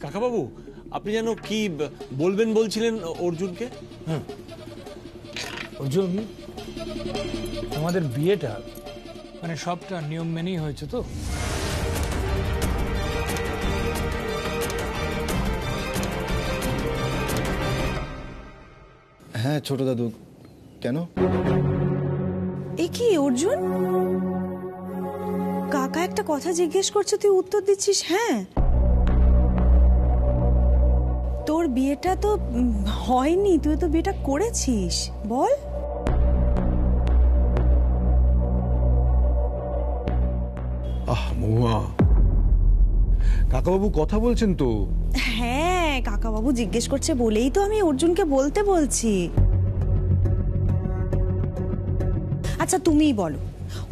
কাকাবাবু, আপনি যেন কি বলবেন বলছিলেন অর্জুনকে? অর্জুন, আমাদের বিয়েটা মানে সবটা নিয়ম মেনেই হয়েছে তো? হ্যাঁ ছোট দাদু, কেন? এ কি অর্জুন, কাকা একটা কথা জিজ্ঞেস করছে, তুই উত্তর দিচ্ছিস হ্যাঁ? তোর বিয়েটা তো হয়নি, তুই তো বিয়েটা করেছিস, বল। মহুয়া, কাকাবাবু কথা বলছেন তো? হ্যাঁ, কাকাবাবু জিজ্ঞেস করছে বলেই তো আমি অর্জুনকে বলতে বলছি। আচ্ছা তুমিই বলো,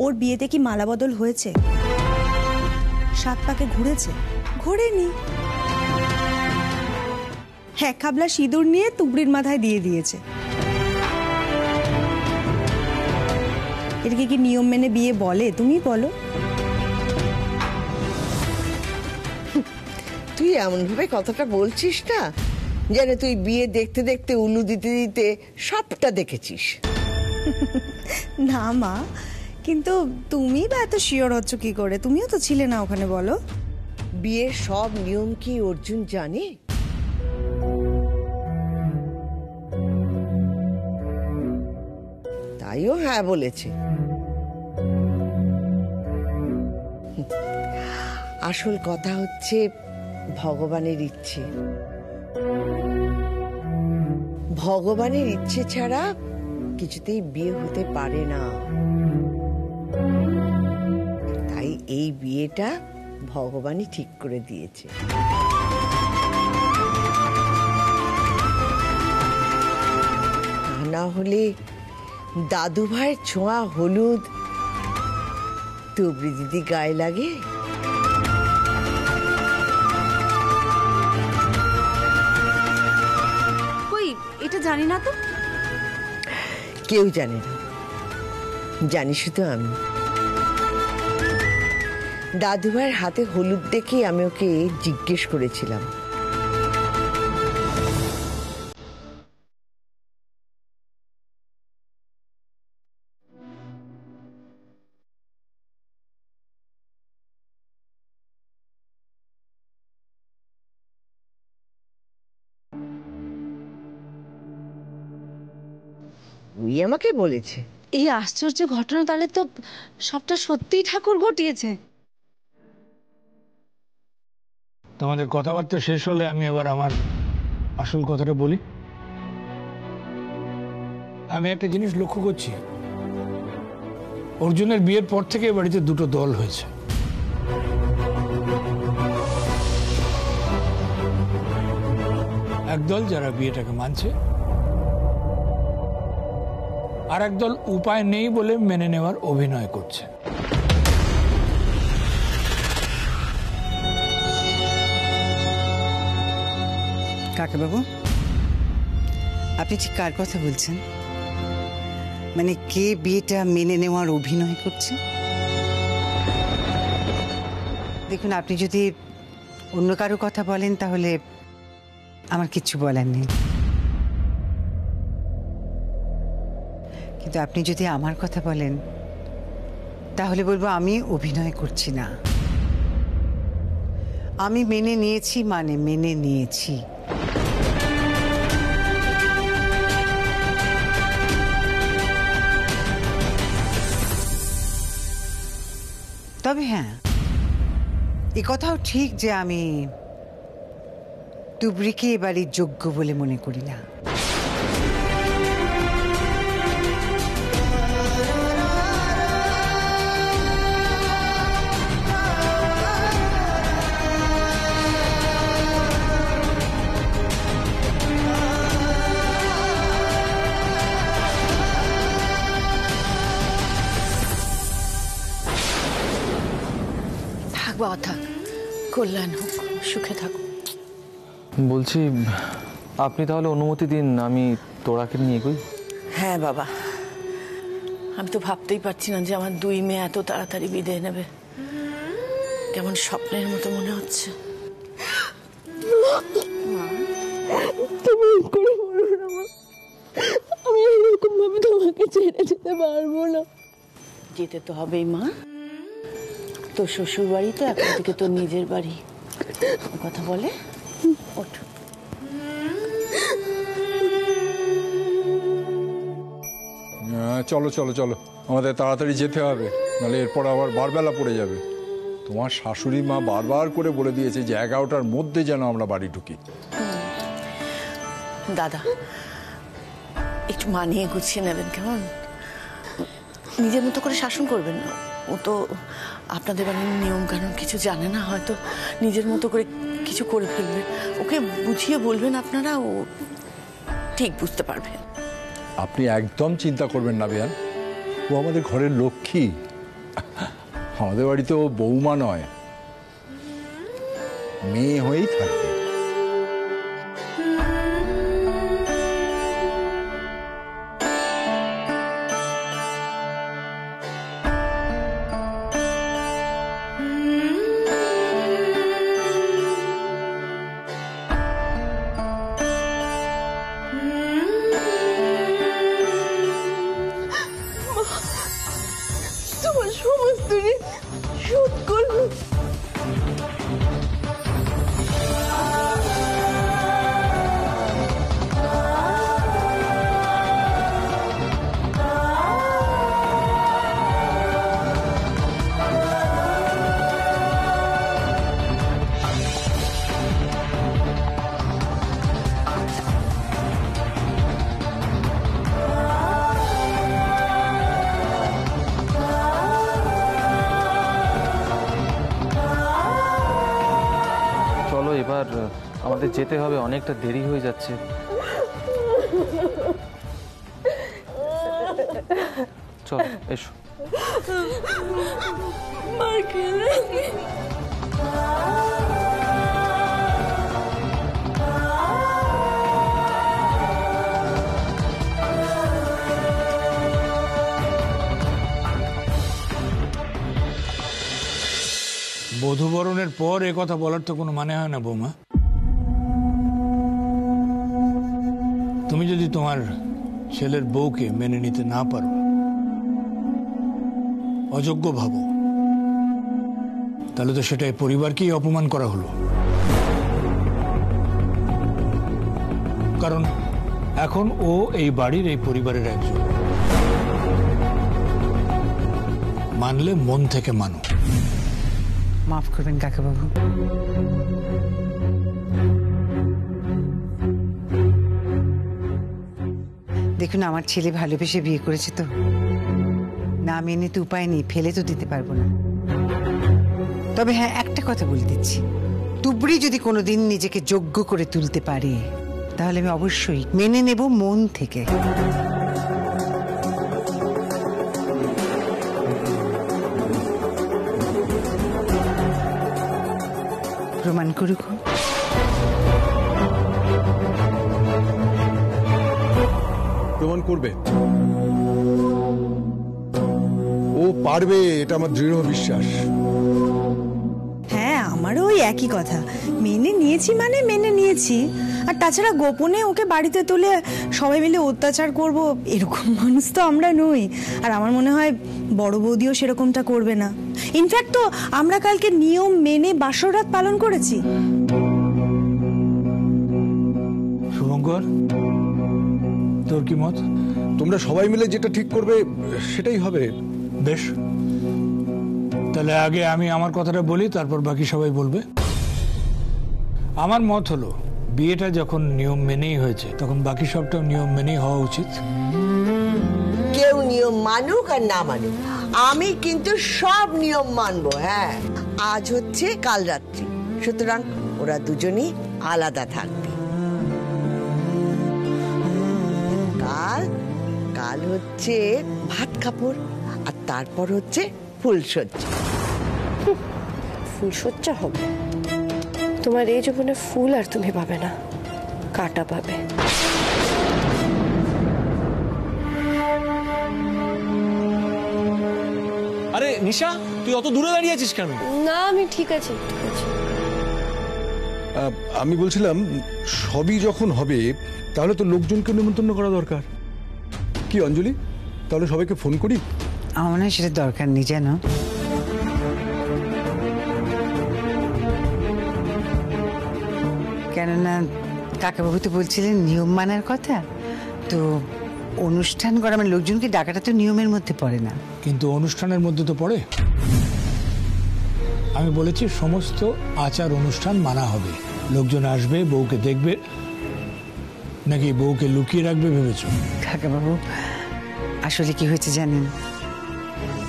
ওর বিয়েতে কি মালা বদল হয়েছে? 7 পাকে ঘুরেছে? ঘোরেনি। হ্যাঁ, খাবলা সিঁদুর নিয়ে তুবড়ির মাথায় দিয়ে দিয়েছে। এটাকে কি নিয়ম মেনে বিয়ে বলে? তুমি বলো। তুই এমন ভাবে কথাটা বলছিস না যেন তুই বিয়ে দেখতে দেখতে উলু দিতে দিতে সবটা দেখেছিস। না মা, কিন্তু তুমি বা এত শিওর হচ্ছ কি করে? তুমিও তো ছিলে না ওখানে, বলো। বিয়ের সব নিয়ম কি অর্জুন জানে? তাইও হ্যাঁ বলেছে। আসল কথা হচ্ছে ভগবানের ইচ্ছে। ভগবানের ইচ্ছে ছাড়া কিছুতেই বিয়ে হতে পারে না। তাই এই বিয়েটা ভগবানই ঠিক করে দিয়েছে। না হলে দাদু ভাইয়ের ছোঁয়া হলুদ তুবড়ি দিদি গায়ে লাগে? এটা জানি না তো। কেউ জানে না, জানি শুধু আমি। দাদু ভাইয়ের হাতে হলুদ দেখে আমি ওকে জিজ্ঞেস করেছিলাম। ওই আমাকে বলেছে। এই আশ্চর্য ঘটনা তাহলে তো সবটা সত্যিই ঠাকুর ঘটিয়েছে। তোমাদের কথাবার্তা শেষ হলে আমি এবার আমার আসল কথাটা বলি। আমি একটা জিনিস লক্ষ্য করছি, অর্জুনের বিয়ের পর থেকে বাড়িতে 2টো দল হয়েছে। একদল যারা বিয়েটাকে মানছে, আর একদল উপায় নেই বলে মেনে নেওয়ার অভিনয় করছে। কাকাবাবু, আপনি ঠিক কার কথা বলছেন? মানে কে বিয়েটা মেনে নেওয়ার অভিনয় করছে? দেখুন, আপনি যদি অন্য কারো কথা বলেন তাহলে আমার কিচ্ছু বলার নেই, কিন্তু আপনি যদি আমার কথা বলেন তাহলে বলবো আমি অভিনয় করছি না। আমি মেনে নিয়েছি মানে মেনে নিয়েছি। তবে হ্যাঁ, এ কথাও ঠিক যে আমি তুবড়িকে এবারে যোগ্য বলে মনে করি না। বাবা থাক, কল্যাণ হোক, সুখে থাকো। বলছি, আপনি তাহলে অনুমতি দিন আমি তোড়াকে নিয়ে এগোই। হ্যাঁ বাবা, আমি তো ভাবতেই পারছি না যে আমার 2 মেয়ে এত তাড়াতাড়ি বিদায় নেবে। কেমন স্বপ্নের মতো মনে হচ্ছে। যেতে পারবো না। যেতে তো হবেই মা, তোর শ্বশুর বাড়ি তো এখন থেকে তোর নিজের বাড়ি, ও কথা বলে। ওঠ। চলো চলো চলো, আমাদের তাড়াতাড়ি যেতে হবে, নাহলে এরপর আবার বারবেলা পড়ে যাবে। তোমার শাশুড়ি মা বারবার করে বলে দিয়েছে যে 11টার মধ্যে যেন আমরা বাড়ি ঢুকি। দাদা একটু মানিয়ে গুছিয়ে নেবেন কেমন, নিজের মতো করে শাসন করবেন না। ও তো আপনাদের বাড়ির নিয়ম কানুন কিছু জানে না, হয়তো নিজের মতো করে কিছু করে ফেলবে। ওকে বুঝিয়ে বলবেন আপনারা, ও ঠিক বুঝতে পারবে। আপনি একদম চিন্তা করবেন না বিয়ান, ও আমাদের ঘরের লক্ষ্মী। আমাদের বাড়িতে ও বৌমা নয়, মেয়ে হয়েই থাকবে। তোমার সমস্ত ঋণ শোধ করবো। চলো এবার আমাদের যেতে হবে, অনেকটা দেরি হয়ে যাচ্ছে। চলো এসো। বধূবরণের পর এ কথা বলার তো কোনো মানে হয় না বৌমা। তুমি যদি তোমার ছেলের বউকে মেনে নিতে না পারো, অযোগ্য ভাবো, তাহলে তো সেটাই পরিবারকেই অপমান করা হলো। কারণ এখন ও এই বাড়ির, এই পরিবারের একজন। মানলে মন থেকে মানো। মাফ করবেন কাকাবাবু। দেখুন, আমার ছেলে ভালোবেসে বিয়ে করেছে, তো না মেনে তো উপায় নেই, ফেলে তো দিতে পারবো না। তবে হ্যাঁ, একটা কথা বলে দিচ্ছি, তুবড়ি যদি কোনোদিন নিজেকে যোগ্য করে তুলতে পারে, তাহলে আমি অবশ্যই মেনে নেব মন থেকে। প্রমাণ করুক। প্রমাণ করবে, ও পারবে, এটা আমার দৃঢ় বিশ্বাস। হ্যাঁ, আমারও ওই একই কথা। মেনে নিয়েছি মানে মেনে নিয়েছি। আর তাছাড়া গোপনে ওকে বাড়িতে তুলে সবাই মিলে অত্যাচার করব, এরকম মানুষ তো আমরা নই। আর আমার মনে হয় বড় বৌদিও সেরকমটা করবে না। ইনফ্যাক্ট তো আমরা কালকে নিয়ম মেনে বাসর রাত পালন করেছি। শুভঙ্কর, তোর কি মত? তোমরা সবাই মিলে যেটা ঠিক করবে সেটাই হবে। বেশ, তাহলে আগে আমি আমার কথাটা বলি, তারপর বাকি সবাই বলবে। আমার মত হলো, বিয়েটা যখন নিয়ম মেনেই হয়েছে, তখন বাকি সবটাও নিয়ম মেনেই হওয়া উচিত। কেউ নিয়ম মানুক আর না মানুক, আমি কিন্তু সব নিয়ম মানবো। হ্যাঁ, আজ হচ্ছে কাল রাত্রি, সুতরাং ওরা দুজনই আলাদা থাকবে। কাল কাল হচ্ছে ভাত কাপড়, আর তারপর হচ্ছে ফুলসজ্জা। ফুলসজ্জা হবে? তোমার এই জীবনে ফুল আর তুমি পাবে না, কাটা পাবে। আরে নিশা, তুই অত দূরে দাঁড়িয়ে আছিস কেন? না, আমি ঠিক আছি, ঠিক আছে। আমি বলছিলাম, সবই যখন হবে তাহলে তো লোকজনকে নিমন্ত্রণ করা দরকার। কি অঞ্জলি, তাহলে সবাইকে ফোন করি? আমার মনে হয় সেটা দরকার নেই, জানো। কেননা কাকাবাবু তো বলছিলেন নিয়ম মানার কথা, তো অনুষ্ঠান করা মানে লোকজনকে ডাকাটা তো নিয়মের মধ্যে পড়ে না। কিন্তু অনুষ্ঠানের মধ্যে তো পড়ে। আমি বলেছি সমস্ত আচার অনুষ্ঠান মানা হবে। লোকজন আসবে, বউকে দেখবে, নাকি বউকে লুকিয়ে রাখবে ভেবেছ? কাকাবাবু আসলে কি হয়েছে জানেন,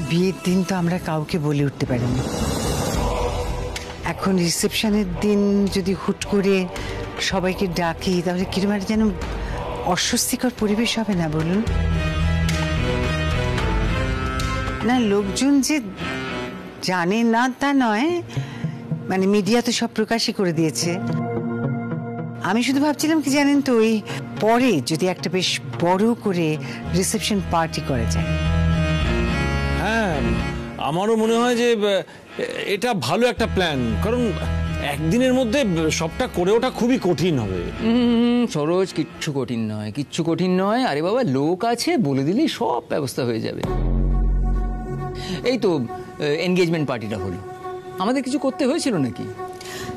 বিয়ের দিন তো আমরা কাউকে বলে উঠতে পারিনি। এখন রিসেপশনের দিন যদি হুট করে সবাইকে ডাকি তাহলে কিরকম একটা যেন অস্বস্তিকর পরিবেশ হবে না বলুন? না, লোকজন যে জানে না তা নয়, মানে মিডিয়া তো সব প্রকাশই করে দিয়েছে। আমি শুধু ভাবছিলাম কি জানেন তো, ওই পরে যদি একটা বেশ বড় করে রিসেপশন পার্টি করা যায়। হ্যাঁ, আমারও মনে হয় যে এটা ভালো একটা প্ল্যান, কারণ একদিনের মধ্যে সবটা করে ওঠা খুবই কঠিন হবে। সরোজ, কিচ্ছু কঠিন নয়, কিচ্ছু কঠিন নয়। আরে বাবা, লোক আছে, বলে দিলেই সব ব্যবস্থা হয়ে যাবে। এই তো এনগেজমেন্ট পার্টিটা হলো, আমাদের কিছু করতে হয়েছিল নাকি?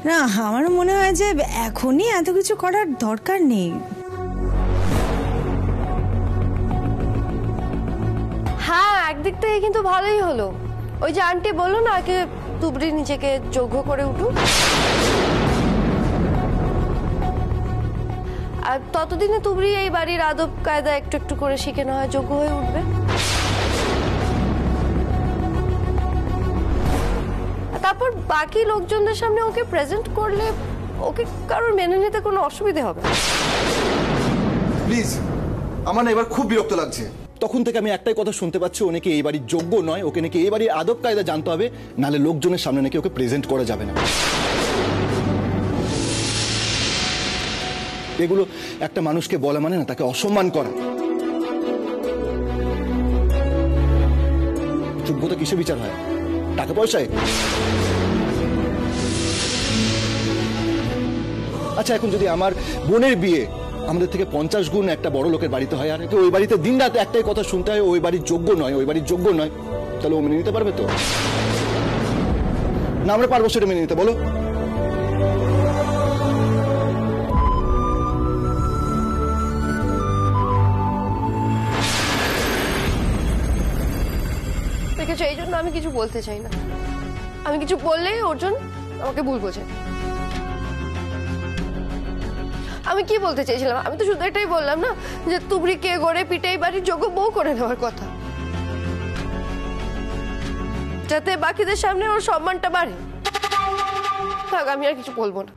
না, আমারও মনে হয় যে এখনই এত কিছু করার দরকার নেই। হ্যাঁ, একদিক থেকে কিন্তু ভালোই হলো। ওই যে আন্টি বললো না আগে তুবড়ি নিজেকে যোগ্য করে উঠুক, আর ততদিনে তুবড়ি এই বাড়ির আদব কায়দা একটু একটু করে শিখে না হয় যোগ্য হয়ে উঠবে। তারপর বাকি লোকজনদের সামনে ওকে প্রেজেন্ট করলে ওকে কারোর মেনে নিতে কোনো অসুবিধে হবে না। প্লিজ, আমার না এবার খুব বিরক্ত লাগছে। তখন থেকে আমি একটাই কথা শুনতে পাচ্ছি, ও নাকি এই বাড়ির যোগ্য নয়, ওকে নাকি এই বাড়ির আদব কায়দা জানতে হবে, নাহলে লোকজনের সামনে নাকি ওকে প্রেজেন্ট করা যাবে না। এগুলো একটা মানুষকে বলা মানে না তাকে অসম্মান করা। যোগ্যতা কিসে বিচার হয়? টাকা পয়সায়? আচ্ছা, এখন যদি আমার বোনের বিয়ে আমাদের থেকে 50 গুণ একটা বড় লোকের বাড়িতে হয়, আর ওই বাড়িতে দিন রাত একটাই কথা শুনতে হয়, ওই বাড়ির যোগ্য নয়, ওই বাড়ির যোগ্য নয়, তাহলে ও মেনে নিতে পারবে তো? না আমরা পারবো সেটা মেনে নিতে, বলো? দেখেছো, এই জন্য আমি কিছু বলতে চাই না। আমি কিছু বললেই অর্জুন আমাকে ভুল বোঝে। আমি কি বলতে চাইছিলাম? আমি তো শুধু এটাই বললাম না যে তুবড়ি কে গড়ে পিঠে এই বাড়ির যোগ্য বউ করে নেওয়ার কথা, যাতে বাকিদের সামনে ওর সম্মানটা বাড়ে। থাক, আমি আর কিছু বলবো না।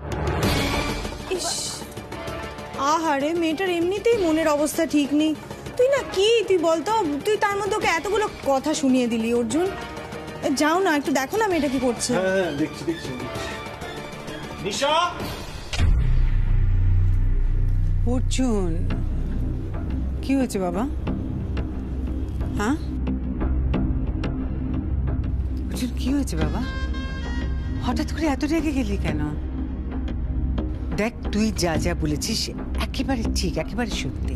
আহারে, মেয়েটার এমনিতেই মনের অবস্থা ঠিক নেই। তুই না কি, তুই বলতো, তুই তার মধ্যে ওকে এতগুলো কথা শুনিয়ে দিলি। অর্জুন, যাও না, একটু দেখো না মেয়েটা কি করছে। হ্যাঁ, দেখছি দেখছি। নিশা, অর্জুন, কি হয়েছে বাবা? হ্যাঁ অর্জুন, কি হয়েছে বাবা? হঠাৎ করে এত রেগে গেলি কেন? দেখ, তুই যা যা বলেছিস একেবারে ঠিক, একেবারে সত্যি।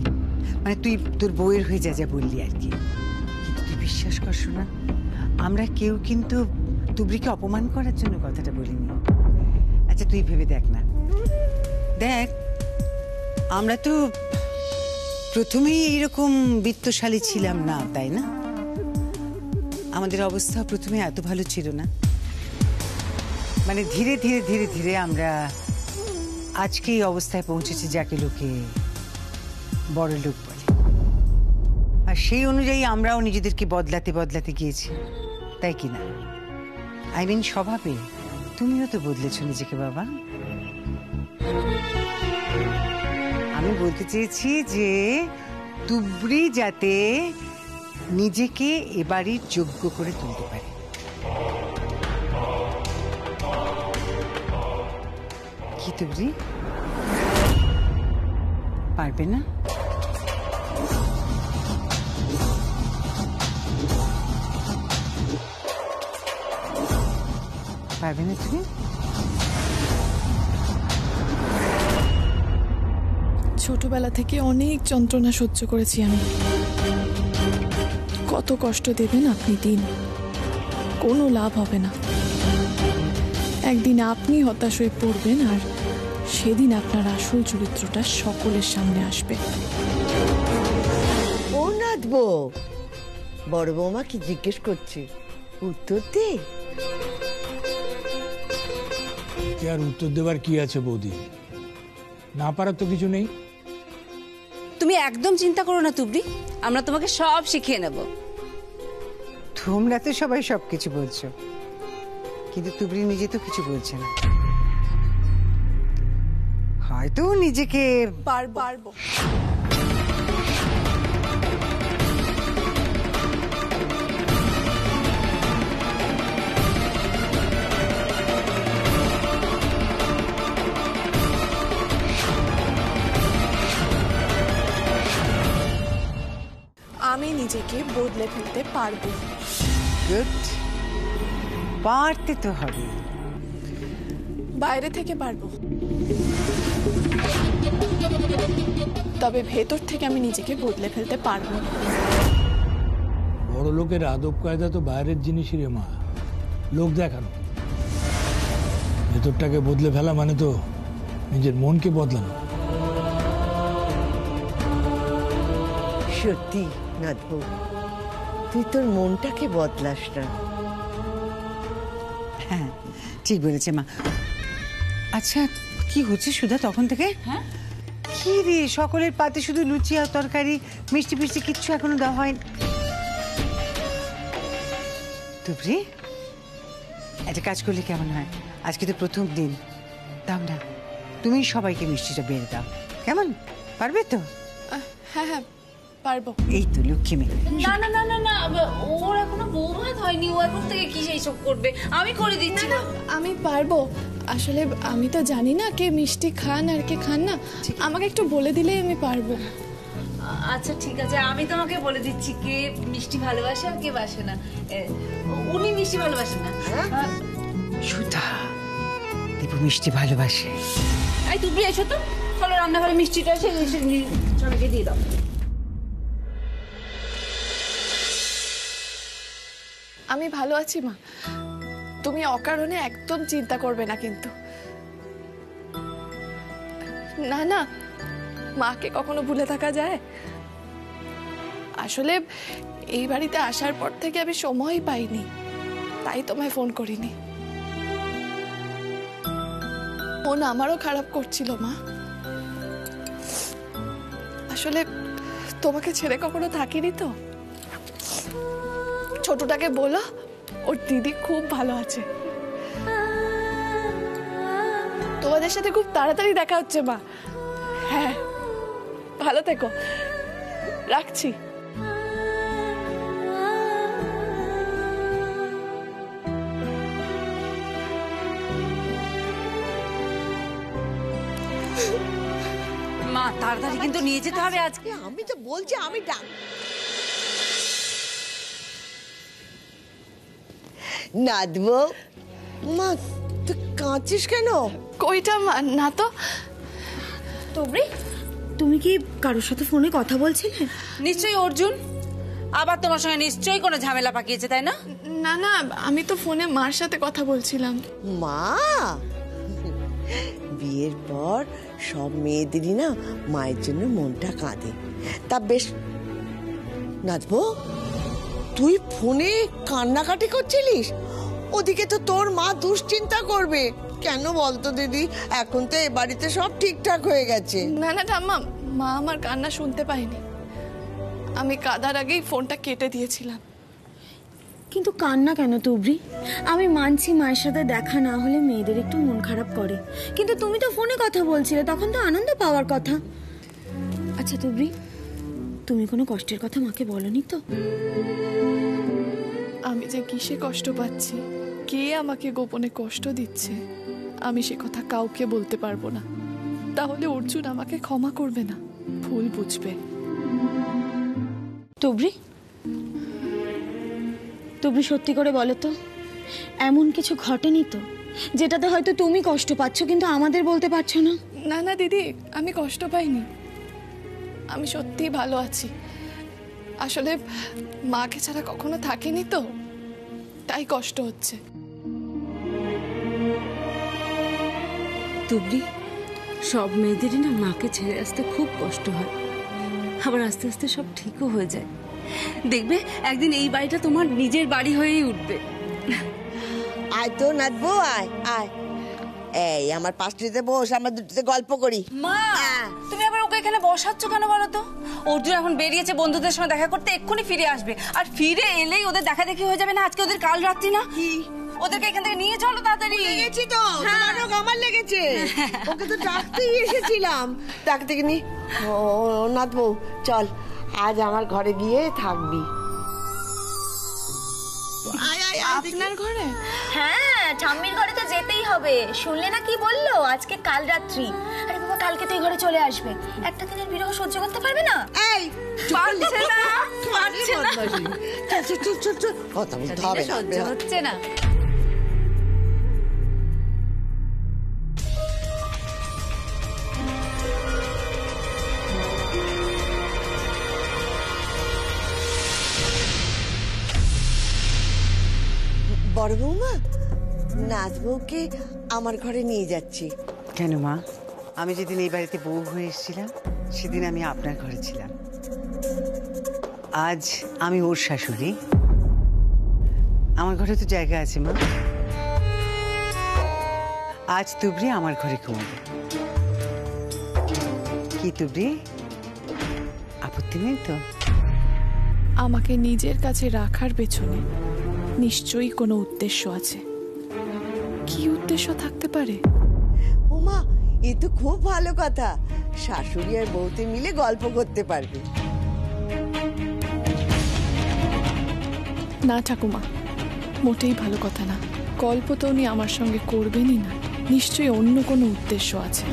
মানে তুই তোর বউয়ের হয়ে যা যা বললি আর কি। কিন্তু তুই বিশ্বাস কর শোনা, আমরা কেউ কিন্তু তুবড়িকে অপমান করার জন্য কথাটা বলিনি। আচ্ছা তুই ভেবে দেখ না, দেখ আমরা তো প্রথমেই এইরকম বিত্তশালী ছিলাম না, তাই না? আমাদের অবস্থা প্রথমে এত ভালো ছিল না। মানে ধীরে ধীরে ধীরে ধীরে আমরা আজকে এই অবস্থায় পৌঁছেছি যাকে লোকে বড় লোক বলে। আর সেই অনুযায়ী আমরাও নিজেদেরকে বদলাতে বদলাতে গিয়েছি, তাই কি না? আই মিন স্বভাবে তুমিও তো বদলেছ নিজেকে বাবা। আমি বলতে চেয়েছি যে তুবড়ি যাতে নিজেকে এবারই যোগ্য করে তুলতে পারে। কি তুবড়ি পারবে না? পারবে না তুমি? ছোটবেলা থেকে অনেক যন্ত্রণা সহ্য করেছি আমি, যত কষ্ট দেবেন আপনি দিন, কোনো লাভ হবে না। একদিন আপনি হতাশ হয়ে পড়বেন, আর সেদিন আপনার আসল চরিত্রটা সকলের সামনে আসবে। ও নাথবো, বড় বৌমা কি জিজ্ঞেস করছে, উত্তর দে। কি আর উত্তর দেবার কি আছে বৌদি, না পারার তো কিছু নেই। তুমি একদম চিন্তা করো না তুবড়ি, আমরা তোমাকে সব শিখিয়ে নেব। তোমরা তো সবাই সবকিছু বলছো, কিন্তু তুবড়ি নিজে তো কিছু বলছে না। হয়তো নিজেকে পারবো। আমি নিজেকে বদলে ফেলতে পারবো। গুড, পারতে তো হবে। বাইরে থেকে পারবো, তবে ভেতর থেকে আমি নিজেকে বদলে ফেলতে পারবো না। বড় লোকের আদব কায়দা তো বাইরের জিনিসই রে মা, লোক দেখানো। ভেতরটাকে বদলে ফেলা মানে তো নিজের মনকে বদলানো। সত্যি নাথবো, তুই তোর মনটাকে বদলাস না। হ্যাঁ ঠিক বলেছে মা। আচ্ছা কি হচ্ছে সুধা তখন থেকে? কি রে, সকলের পাতে শুধু লুচি আর তরকারি, মিষ্টি ফিষ্টি কিচ্ছু এখনো দেওয়া হয়নি। তুবড়ি একটা কাজ করলে কেমন হয়, আজকে তো প্রথম দিন, দাও না তুমি সবাইকে মিষ্টিটা বেড়ে দাও, কেমন? পারবে তো? হ্যাঁ পারবো। এই তো লক্ষ্মী মেয়ে। না না না না না, ওর এখনো বউ ভাত হয়নি, ও এখন থেকে কি সেই সব করবে? আমি করে দিচ্ছি। না আমি পারবো, আসলে আমি তো জানি না কে মিষ্টি খান আর কে খান না, আমাকে একটু বলে দিলেই আমি পারবো। আচ্ছা ঠিক আছে, আমি তোমাকে বলে দিচ্ছি কে মিষ্টি ভালোবাসে আর কে বাসে না। উনি মিষ্টি ভালোবাসেন না। সুধা, দীপু মিষ্টি ভালোবাসে। এই তুমি এসো তো, চলো রান্নাঘরে মিষ্টিটা সবাইকে দিয়ে দাও। আমি ভালো আছি মা, তুমি অকারণে একদম চিন্তা করবে না কিন্তু। না না, মাকে কখনো ভুলে থাকা যায়? আসলে এই বাড়িতে আসার পর থেকে আমি সময় পাইনি, তাই তোমায় ফোন করিনি। মন আমারও খারাপ করছিল মা। আসলে তোমাকে ছেড়ে কখনো থাকিনি তো। ছোটটাকে বলো ওর দিদি খুব ভালো আছে। তোমাদের সাথে খুব তাড়াতাড়ি দেখা হচ্ছে মা। হ্যাঁ ভালো থেকো, রাখছি। মা তাড়াতাড়ি কিন্তু নিয়ে যেতে হবে আজকে। আমি তো বলছি আমি নাথবো। মা তুই কাঁদছিস কেন? কইটা মা, না তো। তোবড়ি, তুমি কি কারোর সাথে ফোনে কথা বলছিলে? নিশ্চয়ই অর্জুন আবার তোমার সঙ্গে নিশ্চয়ই কোনো ঝামেলা পাকিয়েছে, তাই না? না না, আমি তো ফোনে মার সাথে কথা বলছিলাম। মা, বিয়ের পর সব মেয়েদেরই না মায়ের জন্য মনটা কাঁদে। তা বেশ নাথবো, তুই ফোনে কান্নাকাটি করছিলিস? ওদিকে তো তোর মা দুশ্চিন্তা করবে। কেন বলতো দিদি, এখন তো এ বাড়িতে সব ঠিকঠাক হয়ে গেছে। না না ঠাম্মা, মা আমার কান্না শুনতে পাইনি। আমি কাঁদার আগেই ফোনটা কেটে দিয়েছিলাম। কিন্তু কান্না কেন তুবড়ি? আমি মানছি মায়ের সাথে দেখা না হলে মেয়েদের একটু মন খারাপ করে, কিন্তু তুমি তো ফোনে কথা বলছিলে, তখন তো আনন্দ পাওয়ার কথা। আচ্ছা তুবড়ি, তুমি কোনো কষ্টের কথা মাকে বলনি তো? আমি যে কিসে কষ্ট পাচ্ছি, কে আমাকে গোপনে কষ্ট দিচ্ছে, আমি সে কথা কাউকে বলতে পারবো না। তাহলে অর্জুন আমাকে ক্ষমা করবে না, ভুল বুঝবে। তুবড়ি, তুবড়ি সত্যি করে বলো তো, এমন কিছু ঘটেনি তো যেটাতে হয়তো তুমি কষ্ট পাচ্ছ কিন্তু আমাদের বলতে পারছো না? না না দিদি, আমি কষ্ট পাইনি, আমি সত্যি ভালো আছি। আসলে মাকে ছাড়া কখনো থাকিনি তো, তাই কষ্ট হচ্ছে। তুবড়ি, সব মেয়েদেরই না মাকে ছেড়ে আসতে খুব কষ্ট হয়, আবার আস্তে আস্তে সব ঠিকও হয়ে যায়। দেখবে একদিন এই বাড়িটা তোমার নিজের বাড়ি হয়েই উঠবে। আয় তো নাচবো, আয় আয়। এই আমার পাশটিতে বস, আমরা দুটিতে গল্প করি। মা, তুমি আবার ওকে এখানে বসাচ্ছ কেন বলো তো? অর্জুন এখন বেরিয়েছে বন্ধুদের সঙ্গে দেখা করতে, এক্ষুনি ফিরে আসবে। আর ফিরে এলেই ওদের দেখা দেখি হয়ে যাবে না? আজকে ওদের কাল রাত্রি না? ওদেরকে এখান থেকে নিয়ে চলো তাড়াতাড়ি। লেগেছি তো, আমার লেগেছে। ওকে তো ডাকতেই এসেছিলাম, ডাকতে গিয়ে ও নাচবো। চল আজ আমার ঘরে গিয়ে থাকবি। আপনার ঘরে? হ্যাঁ, ঠাম্মির ঘরে তো যেতেই হবে। শুনলে না কি বললো? আজকে কাল রাত্রি। আরে বাবা, কালকে তো এই ঘরে চলে আসবে। একটা দিনের বিরহ সহ্য করতে পারবে না। এই পারছে না, পারছে না। চল চল চল চল, কথা বলতে হবে না। সহ্য হচ্ছে না। বড় বৌমা, নাচবউকে আমার ঘরে নিয়ে যাচ্ছি। কেন মা? আমি যেদিন এই বাড়িতে বউ হয়ে এসেছিলাম সেদিন আমি আপনার ঘরে ছিলাম। আজ আমি ওর শাশুড়ি, আমার ঘরে তো জায়গা আছে মা। আজ তুবড়ি আমার ঘরে ঘুমাবে। কি তুবড়ি, আপত্তি নেই তো? আমাকে নিজের কাছে রাখার পেছনে নিশ্চয়ই কোনো উদ্দেশ্য আছে। কি উদ্দেশ্য থাকতে পারে? ওমা, এ তো খুব ভালো কথা। শাশুড়ি আর বউতে মিলে গল্প করতে পারবে। না ঠাকুমা, মোটেই ভালো কথা না। গল্প তো উনি আমার সঙ্গে করবেনই না, নিশ্চয়ই অন্য কোনো উদ্দেশ্য আছে।